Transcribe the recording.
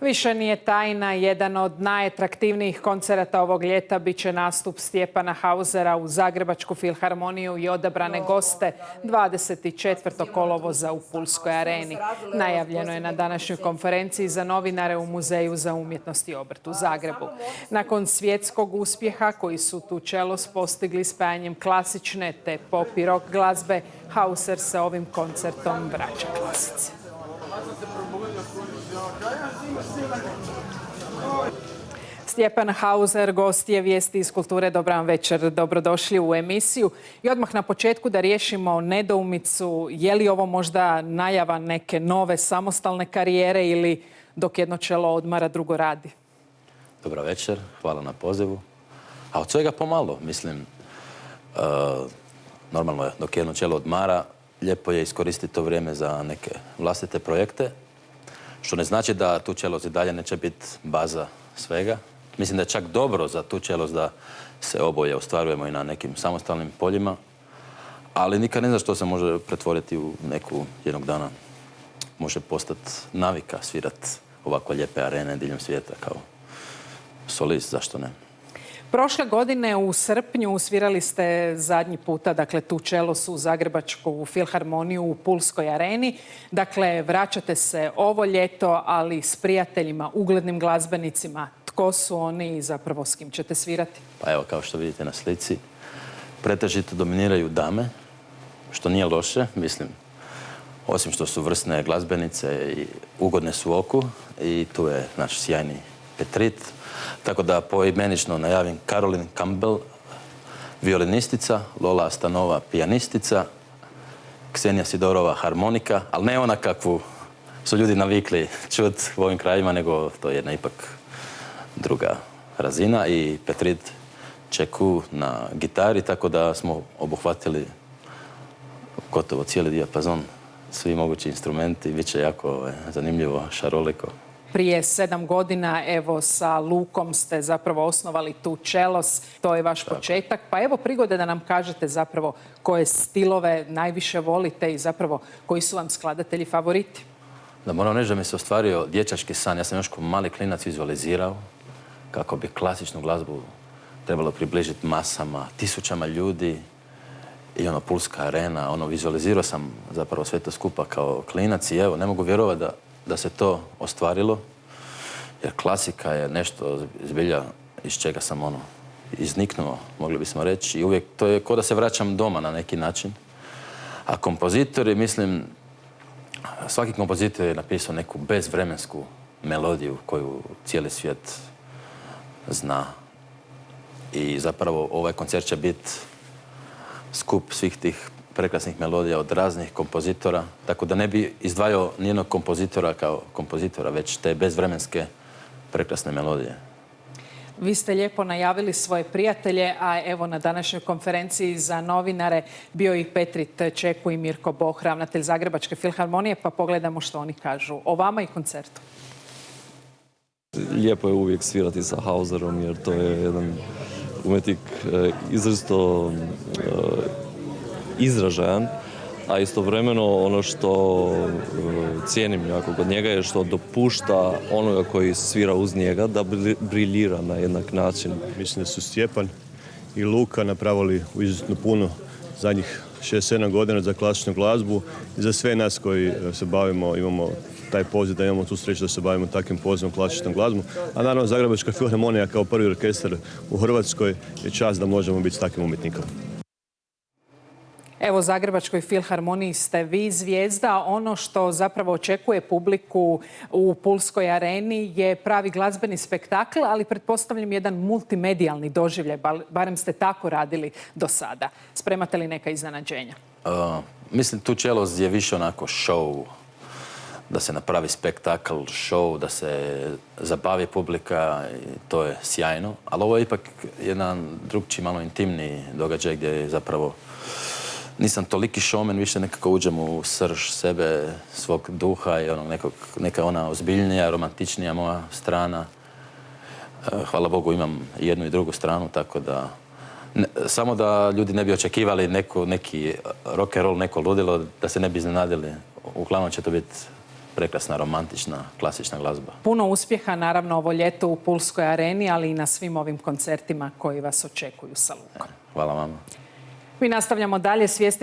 Više nije tajna, jedan od najatraktivnijih koncerata ovog ljeta bit će nastup Stjepana Hausera u Zagrebačku filharmoniju i odabrane goste 24. kolovoza u Pulskoj areni. Najavljeno je na današnjoj konferenciji za novinare u Muzeju za umjetnost i obrt u Zagrebu. Nakon svjetskog uspjeha koji su Tučelos postigli spajanjem klasične te pop i rock glazbe, Hauser se ovim koncertom vraća klasici. Stjepan Hauser, gost je Vijesti iz kulture. Dobar vam večer, dobrodošli u emisiju. I odmah na početku da riješimo nedoumicu, je li ovo možda najava neke nove samostalne karijere ili dok jedno čelo odmara, drugo radi? Dobar večer, hvala na pozivu. A od svega pomalo, mislim, normalno je, dok jedno čelo odmara, lijepo je iskoristiti to vrijeme za neke vlastite projekte, što ne znači da Tučelos i dalje neće biti baza svega. Mislim da je čak dobro za Tučelos da se oboje ostvarujemo i na nekim samostalnim poljima, ali nikad ne zna što se može pretvoriti u neku jednog dana. Može postati navika svirati ovako lijepe arene diljem svijeta kao solist, zašto ne? Prošle godine u srpnju svirali ste zadnji puta, dakle, Tučelos u Zagrebačku filharmoniju u Pulskoj areni. Dakle, vraćate se ovo ljeto, ali s prijateljima, uglednim glazbenicima. Tko su oni i zapravo s kim ćete svirati? Pa evo, kao što vidite na slici, pretežito dominiraju dame, što nije loše, mislim. Osim što su vrsne glazbenice i ugodne su oku, i tu je naš sjajni Petrit. Tako da poimenično najavim Caroline Campbell, violinistica, Lola Stanova, pijanistica, Ksenija Sidorova, harmonika, ali ne ona kakvu su ljudi navikli čuti u ovim krajima, nego to je jedna ipak druga razina, i Petrit Čeku na gitari, tako da smo obuhvatili gotovo cijeli dijapazon, svi mogući instrumenti, bit će jako zanimljivo, šaroliko. Prije 7 godina, evo, sa Lukom ste zapravo osnovali Tučelos. To je vaš početak. Pa evo prigode da nam kažete zapravo koje stilove najviše volite i zapravo koji su vam skladatelji favoriti. Da, moram reći da mi se ostvario dječački san. Ja sam još kao mali klinac vizualizirao kako bi klasičnu glazbu trebalo približiti masama, tisućama ljudi i Pulska arena. Vizualizirao sam zapravo sve to skupa kao klinac i evo, ne mogu vjerovati da se to ostvarilo, jer klasika je nešto zbilja iz čega sam izniknuo, mogli bismo reći, i uvijek to je kao da se vraćam doma na neki način. A kompozitori, mislim, svaki kompozitor je napisao neku bezvremensku melodiju koju cijeli svijet zna. I zapravo ovaj koncert će biti skup svih tih prekrasnih melodija od raznih kompozitora, tako da ne bi izdvajao nijednog kompozitora kao kompozitora, već te bezvremenske prekrasne melodije. Vi ste lijepo najavili svoje prijatelje, a evo na današnjoj konferenciji za novinare bio i Petrit Čeku i Mirko Boh, ravnatelj Zagrebačke filharmonije, pa pogledamo što oni kažu o vama i koncertu. Lijepo je uvijek svirati sa Hauserom, jer to je jedan umjetnik izrazito izražajan, a istovremeno ono što cijenim jako kod njega je što dopušta onoga koji svira uz njega da briljira na jednak način. Mislim da su Stjepan i Luka napravili izuzetno puno zadnjih 6-7 godina za klasičnu glazbu i za sve nas koji se bavimo, imamo taj poziv da imamo tu sreću da se bavimo takvim pozivom klasičnom glazbom. A naravno Zagrebačka filharmonija kao prvi orkestar u Hrvatskoj je čast da možemo biti s takvim umjetnikom. Evo, Zagrebačkoj filharmoniji ste vi zvijezda. Ono što zapravo očekuje publiku u Pulskoj areni je pravi glazbeni spektakl, ali pretpostavljam jedan multimedijalni doživljaj, barem ste tako radili do sada. Spremate li neka iznenađenja? Mislim, Tučelos je više onako show, da se napravi spektakl, show, da se zabavi publika, i to je sjajno. Ali ovo je ipak jedan drugčiji, malo intimniji događaj gdje je zapravo nisam toliki showman, više nekako uđem u srž sebe, svog duha i neka ona ozbiljnija, romantičnija moja strana. Hvala Bogu, imam jednu i drugu stranu, tako da samo da ljudi ne bi očekivali neki rock and roll, neko ludilo, da se ne bi iznenadili. Uglavnom će to biti prekrasna, romantična, klasična glazba. Puno uspjeha, naravno, ovo ljeto u Pulskoj areni, ali i na svim ovim koncertima koji vas očekuju sa Lukom. Hvala vama. Mi nastavljamo dalje s vijesti